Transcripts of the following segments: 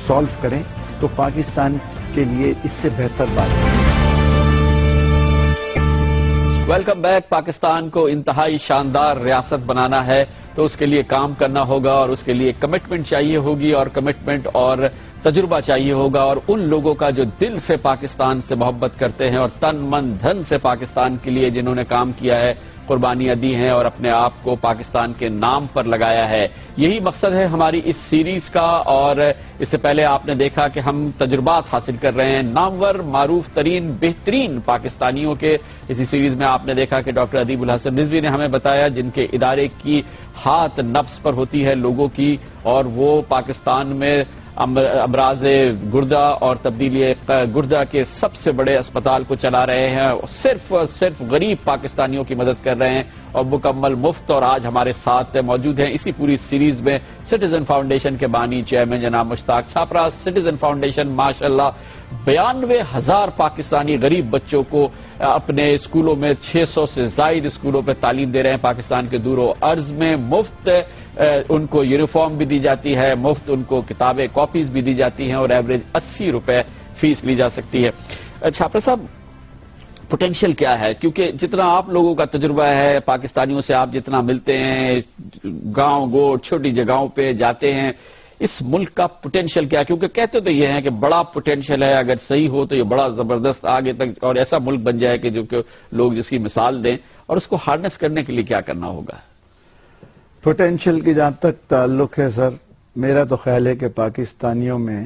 Solve کریں تو پاکستان کے لیے اس سے بہتر بات ہے۔ Welcome back. پاکستان کو انتہائی شاندار ریاست بنانا ہے تو اس کے لیے کام کرنا ہوگا اور اس کے لیے کمٹمنٹ چاہیے ہوگی اور کمٹمنٹ اور تجربہ چاہیے ہوگا، اور ان لوگوں کا جو دل سے پاکستان سے محبت کرتے ہیں اور تن من دھن سے پاکستان کے لیے جنہوں نے کام کیا ہے، قربانیاں دی ہیں اور اپنے آپ کو پاکستان کے نام پر لگایا ہے۔ یہی مقصد ہے ہماری اس سیریز کا، اور اس سے پہلے آپ نے دیکھا کہ ہم تجربات حاصل کر رہے ہیں نامور، معروف ترین، بہترین پاکستانیوں کے۔ اسی سیریز میں آپ نے دیکھا کہ ڈاکٹر ادیب الحسن رضوی نے ہمیں بتایا جن کے ادارے کی ہاتھ نفس پر ہوتی ہے لوگوں کی، اور وہ پاکستان میں امراض گردہ اور تبدیلی گردہ کے سب سے بڑے اسپتال کو چلا رہے ہیں، صرف غریب پاکستانیوں کی مدد کر رہے ہیں اور مکمل مفت، اور آج ہمارے ساتھ موجود ہیں اسی پوری سیریز میں سٹیزن فاؤنڈیشن کے بانی چیئرمین جناب مشتاق چھاپرا۔ سٹیزن فاؤنڈیشن ماشاءاللہ 92,000 پاکستانی غریب بچوں کو اپنے اسکولوں میں 600 سے زائد اسکولوں پہ تعلیم دے رہے ہیں پاکستان کے دور و عرض میں۔ مفت ان کو یونیفارم بھی دی جاتی ہے، مفت ان کو کتابیں کاپیز بھی دی جاتی ہیں، اور ایوریج 80 روپے فیس لی جا سکتی ہے۔ چھاپرا صاحب، پوٹینشیل کیا ہے؟ کیونکہ جتنا آپ لوگوں کا تجربہ ہے، پاکستانیوں سے آپ جتنا ملتے ہیں، گاؤں گوٹ چھوٹی جگہوں پہ جاتے ہیں، اس ملک کا پوٹینشیل کیا ہے؟ کیونکہ کہتے تو یہ ہیں کہ بڑا پوٹینشیل ہے، اگر صحیح ہو تو یہ بڑا زبردست آگے تک اور ایسا ملک بن جائے کہ جو کہ لوگ جس کی مثال دیں، اور اس کو ہارنس کرنے کے لیے کیا کرنا ہوگا؟ پوٹینشیل کی جہاں تک تعلق ہے سر، میرا تو خیال ہے کہ پاکستانیوں میں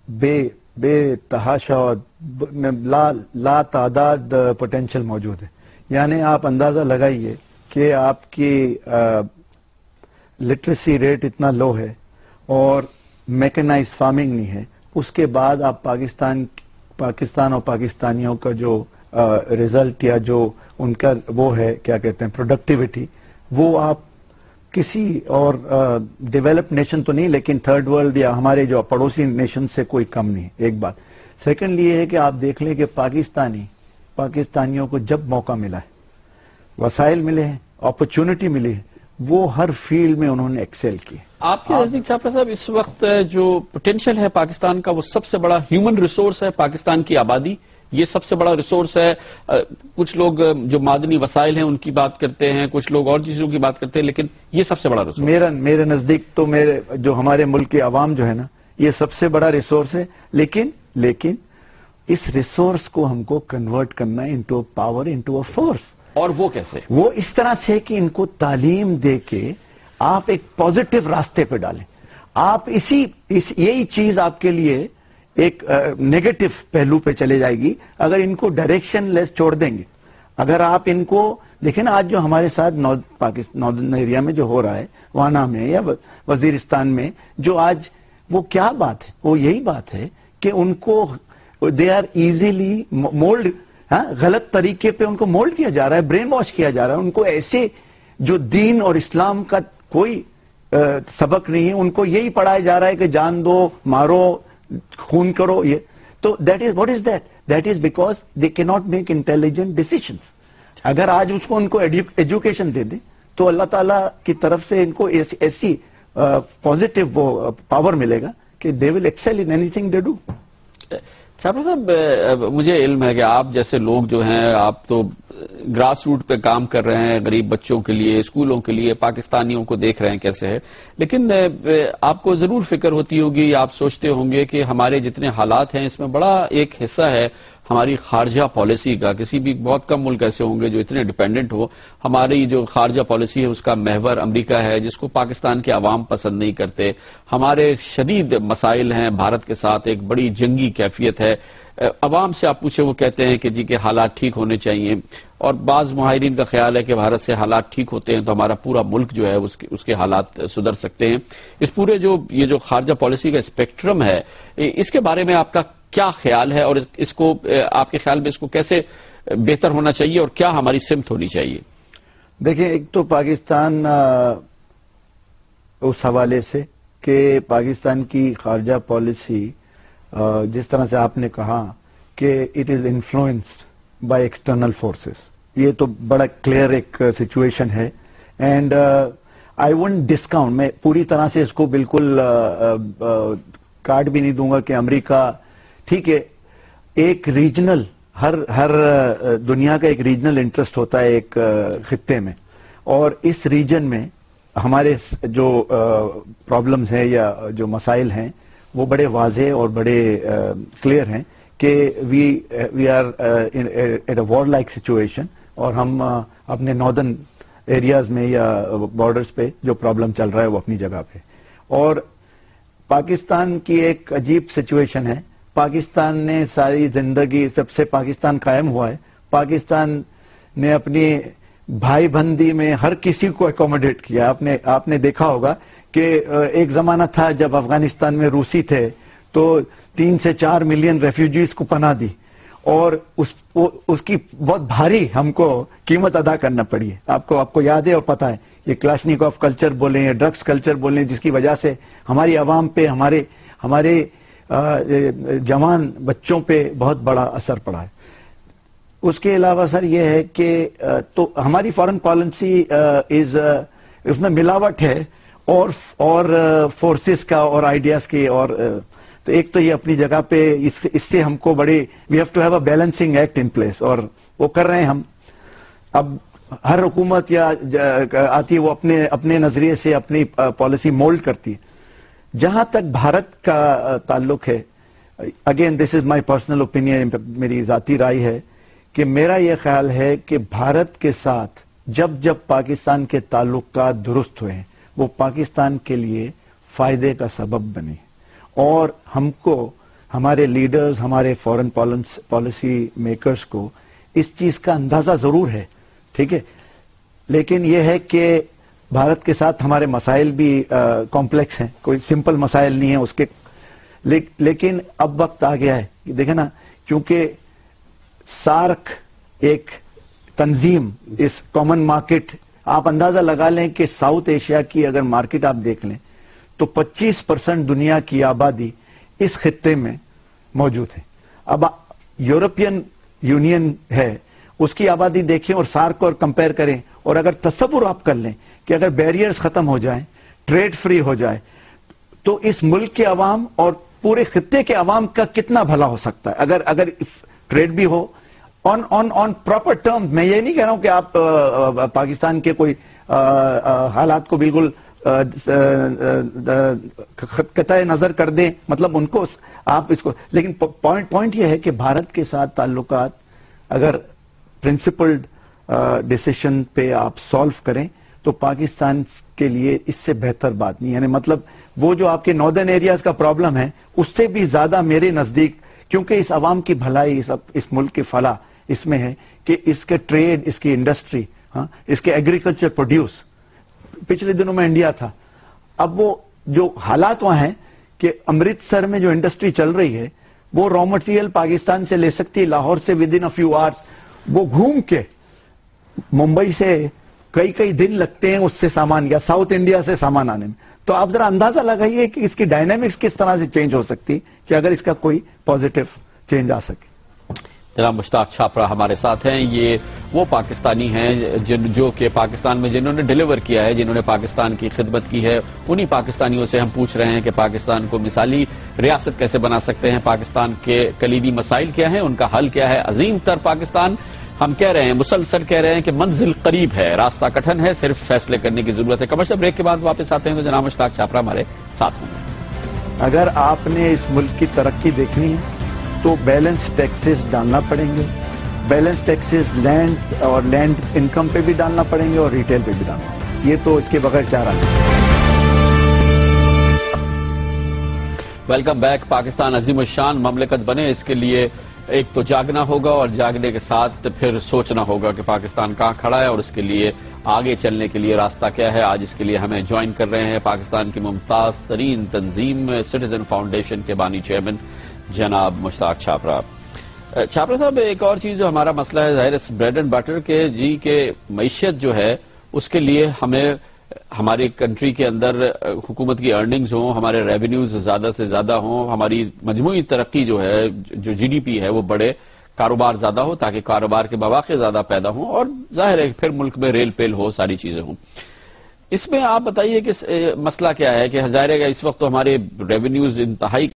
بے تحاشا اور لا تعداد پوٹینشیل موجود ہے۔ یعنی آپ اندازہ لگائیے کہ آپ کی لٹریسی ریٹ اتنا لو ہے اور میکنائز فارمنگ نہیں ہے، اس کے بعد آپ پاکستان اور پاکستانیوں کا جو ریزلٹ یا جو ان کا وہ ہے کیا کہتے ہیں پروڈکٹیوٹی، وہ آپ کسی اور ڈیولپ نیشن تو نہیں لیکن تھرڈ ورلڈ یا ہمارے جو پڑوسی نیشن سے کوئی کم نہیں، ایک بات۔ سیکنڈلی یہ ہے کہ آپ دیکھ لیں کہ پاکستانیوں کو جب موقع ملا ہے، وسائل ملے ہیں، اپرچونٹی ملی ہے، وہ ہر فیلڈ میں انہوں نے ایکسل کیا۔ آپ کے نزدیک چھاپرا صاحب اس وقت جو پوٹینشیل ہے پاکستان کا، وہ سب سے بڑا ہیومن ریسورس ہے پاکستان کی آبادی، یہ سب سے بڑا ریسورس ہے؟ کچھ لوگ جو معدنی وسائل ہیں ان کی بات کرتے ہیں، کچھ لوگ اور چیزوں کی بات کرتے ہیں، لیکن یہ سب سے بڑا ریسورس میرے نزدیک تو جو ہمارے ملک کے عوام جو ہے نا، یہ سب سے بڑا ریسورس ہے، لیکن اس ریسورس کو ہم کو کنورٹ کرنا into power, into a force. اور وہ کیسے؟ وہ اس طرح سے کہ ان کو تعلیم دے کے آپ ایک پازیٹو راستے پہ ڈالیں۔ آپ یہی چیز آپ کے لیے ایک نیگیٹو پہلو پہ چلے جائے گی اگر ان کو ڈائریکشن لیس چھوڑ دیں گے۔ اگر آپ ان کو دیکھیں نا، آج جو ہمارے ساتھ ناردرن ایریا میں جو ہو رہا ہے، وانا میں یا وزیرستان میں، جو آج وہ کیا بات ہے، وہ یہی بات ہے کہ ان کو دے آر ایزیلی مولڈ، غلط طریقے پہ ان کو مولڈ کیا جا رہا ہے، برین واش کیا جا رہا ہے۔ ان کو ایسے جو دین اور اسلام کا کوئی سبق نہیں ہے، ان کو یہی پڑھایا جا رہا ہے کہ جان دو، مارو، خون کرو۔ یہ تو what is that is because they کی ناٹ میک انٹیلیجنٹ ڈیسیشنز۔ اگر آج ان کو ایجوکیشن دے دیں تو اللہ تعالیٰ کی طرف سے ان کو ایسی پازیٹو پاور ملے گا کہ they will excel in anything they do. Chhapra صاحب، مجھے علم ہے کہ آپ جیسے لوگ جو ہیں، آپ تو گراس روٹ پہ کام کر رہے ہیں، غریب بچوں کے لیے، اسکولوں کے لیے، پاکستانیوں کو دیکھ رہے ہیں کیسے ہے، لیکن آپ کو ضرور فکر ہوتی ہوگی، آپ سوچتے ہوں گے کہ ہمارے جتنے حالات ہیں اس میں بڑا ایک حصہ ہے ہماری خارجہ پالیسی کا۔ کسی بھی بہت کم ملک ایسے ہوں گے جو اتنے ڈیپینڈنٹ ہو۔ ہماری جو خارجہ پالیسی ہے اس کا محور امریکہ ہے، جس کو پاکستان کے عوام پسند نہیں کرتے۔ ہمارے شدید مسائل ہیں بھارت کے ساتھ، ایک بڑی جنگی کیفیت ہے۔ عوام سے آپ پوچھیں، وہ کہتے ہیں کہ جی کہ حالات ٹھیک ہونے چاہیے، اور بعض ماہرین کا خیال ہے کہ بھارت سے حالات ٹھیک ہوتے ہیں تو ہمارا پورا ملک جو ہے اس کے حالات سدھر سکتے ہیں۔ اس پورے یہ جو خارجہ پالیسی کا اسپیکٹرم ہے، اس کے بارے میں آپ کا کیا خیال ہے، اور اس کو آپ کے خیال میں اس کو کیسے بہتر ہونا چاہیے اور کیا ہماری سمت ہونی چاہیے؟ دیکھیں، ایک تو پاکستان اس حوالے سے کہ پاکستان کی خارجہ پالیسی جس طرح سے آپ نے کہا کہ it is influenced by external forces, یہ تو بڑا کلیئر ایک سچویشن ہے۔ اینڈ آئی وونٹ ڈسکاؤنٹ، میں پوری طرح سے اس کو بالکل کارڈ بھی نہیں دوں گا کہ امریکہ ٹھیک ہے ایک ریجنل ہر دنیا کا ایک ریجنل انٹرسٹ ہوتا ہے ایک خطے میں, اور اس ریجن میں ہمارے جو پرابلمز ہیں یا جو مسائل ہیں وہ بڑے واضح اور بڑے کلیئر ہیں کہ we are at a war like situation, اور ہم اپنے ناردرن ایریاز میں یا بارڈرز پہ جو پرابلم چل رہا ہے وہ اپنی جگہ پہ. اور پاکستان کی ایک عجیب سچویشن ہے. پاکستان نے ساری زندگی جب سے پاکستان قائم ہوا ہے, پاکستان نے اپنی بھائی بندی میں ہر کسی کو اکوموڈیٹ کیا. آپ نے دیکھا ہوگا کہ ایک زمانہ تھا جب افغانستان میں روسی تھے تو 3 سے 4 ملین ریفیوجیز کو پناہ دی, اور اس کی بہت بھاری ہم کو قیمت ادا کرنا پڑی ہے. آپ کو یاد ہے اور پتا ہے, یہ کلاشنیکوف کلچر بولیں یا ڈرگس کلچر بولیں, جس کی وجہ سے ہماری عوام پہ ہمارے جوان بچوں پہ بہت بڑا اثر پڑا ہے. اس کے علاوہ سر یہ ہے کہ تو ہماری فارن پالیسی اس میں ملاوٹ ہے اور فورسز کا اور آئیڈیاز کی, اور تو ایک تو یہ اپنی جگہ پہ اس سے ہم کو بڑے we have to have a balancing act in place, اور وہ کر رہے ہیں ہم. اب ہر حکومت یا آتی ہے وہ اپنے نظریے سے اپنی پالیسی مولڈ کرتی ہے. جہاں تک بھارت کا تعلق ہے, again this is my personal opinion, میری ذاتی رائے ہے کہ میرا یہ خیال ہے کہ بھارت کے ساتھ جب پاکستان کے تعلقات درست ہوئے ہیں وہ پاکستان کے لیے فائدے کا سبب بنے, اور ہم کو ہمارے لیڈرز ہمارے فارن پالیسی میکرز کو اس چیز کا اندازہ ضرور ہے, ٹھیک ہے. لیکن یہ ہے کہ بھارت کے ساتھ ہمارے مسائل بھی کمپلیکس ہیں, کوئی سمپل مسائل نہیں ہیں اس کے, لیکن اب وقت آ گیا ہے. دیکھیں نا, چونکہ سارک ایک تنظیم, اس کامن مارکیٹ, آپ اندازہ لگا لیں کہ ساؤتھ ایشیا کی اگر مارکیٹ آپ دیکھ لیں تو 25% دنیا کی آبادی اس خطے میں موجود ہے. اب یورپین یونین ہے, اس کی آبادی دیکھیں اور سارک کو کمپیئر کریں, اور اگر تصور آپ کر لیں کہ اگر بیریئرز ختم ہو جائیں, ٹریڈ فری ہو جائے, تو اس ملک کے عوام اور پورے خطے کے عوام کا کتنا بھلا ہو سکتا ہے. اگر ٹریڈ بھی ہو آن پراپر ٹرم. میں یہ نہیں کہہ رہا ہوں کہ آپ پاکستان کے کوئی حالات کو بالکل قطع نظر کر دیں, مطلب ان کو آپ اس کو, لیکن پوائنٹ یہ ہے کہ بھارت کے ساتھ تعلقات اگر پرنسپلڈ ڈیسیشن پہ آپ سالو کریں تو پاکستان کے لیے اس سے بہتر بات نہیں. یعنی مطلب وہ جو آپ کے ناردرن ایریاز کا پرابلم ہے اس سے بھی زیادہ میرے نزدیک, کیونکہ اس عوام کی بھلائی, اس ملک کی فلاح اس میں ہے کہ اس کے ٹریڈ, اس کی انڈسٹری, اس کے ایگریکلچر پروڈیوس. پچھلے دنوں میں انڈیا تھا, اب وہ جو حالات وہاں ہیں کہ امرتسر میں جو انڈسٹری چل رہی ہے وہ را مٹیریل پاکستان سے لے سکتی ہے, لاہور سے with in a few hours, وہ گھوم کے ممبئی سے کئی دن لگتے ہیں اس سے سامان, یا ساؤتھ انڈیا سے سامان آنے میں. تو آپ ذرا اندازہ لگائیے کہ اس کی ڈائنامکس کس طرح سے چینج ہو سکتی کہ اگر اس کا کوئی پازیٹو چینج آ سکے. جناب مشتاق چھاپرا ہمارے ساتھ ہیں. یہ وہ پاکستانی ہیں جو کہ پاکستان میں جنہوں نے ڈیلیور کیا ہے, جنہوں نے پاکستان کی خدمت کی ہے. انہی پاکستانیوں سے ہم پوچھ رہے ہیں کہ پاکستان کو مثالی ریاست کیسے بنا سکتے ہیں, پاکستان کے کلیدی مسائل کیا ہیں, ان کا حل کیا ہے. عظیم تر پاکستان ہم کہہ رہے ہیں, مسلسل کہہ رہے ہیں کہ منزل قریب ہے, راستہ کٹھن ہے, صرف فیصلے کرنے کی ضرورت ہے. کمرشل بریک کے بعد واپس آتے ہیں تو جناب مشتاق چھاپرا ہمارے ساتھ ہوں گے. اگر آپ نے اس ملک کی ترقی دیکھنی ہے تو بیلنس ٹیکسز ڈالنا پڑیں گے. بیلنس ٹیکسز لینڈ اور لینڈ انکم پہ بھی ڈالنا پڑیں گے اور ریٹیل پہ بھی ڈالنا پڑیں گے. یہ تو اس کے بغیر چارہ نہیں. Welcome back. پاکستان عظیم الشان مملکت بنے, اس کے لیے ایک تو جاگنا ہوگا, اور جاگنے کے ساتھ پھر سوچنا ہوگا کہ پاکستان کہاں کھڑا ہے اور اس کے لیے آگے چلنے کے لیے راستہ کیا ہے. آج اس کے لیے ہمیں جوائن کر رہے ہیں پاکستان کی ممتاز ترین تنظیم سٹیزن فاؤنڈیشن کے بانی چیئرمین جناب مشتاق چھاپرا. چھاپرا صاحب, ایک اور چیز جو ہمارا مسئلہ ہے ظاہر بریڈ اینڈ بٹر کے کہ معیشت جو ہے اس کے لیے ہمیں ہماری کنٹری کے اندر حکومت کی ارننگز ہوں, ہمارے ریونیوز زیادہ سے زیادہ ہوں, ہماری مجموعی ترقی جو ہے, جو جی ڈی پی ہے وہ بڑے, کاروبار زیادہ ہو تاکہ کاروبار کے مواقع زیادہ پیدا ہوں, اور ظاہر ہے پھر ملک میں ریل پیل ہو, ساری چیزیں ہوں. اس میں آپ بتائیے کہ مسئلہ کیا ہے کہ ظاہر ہے اس وقت تو ہمارے ریونیوز انتہائی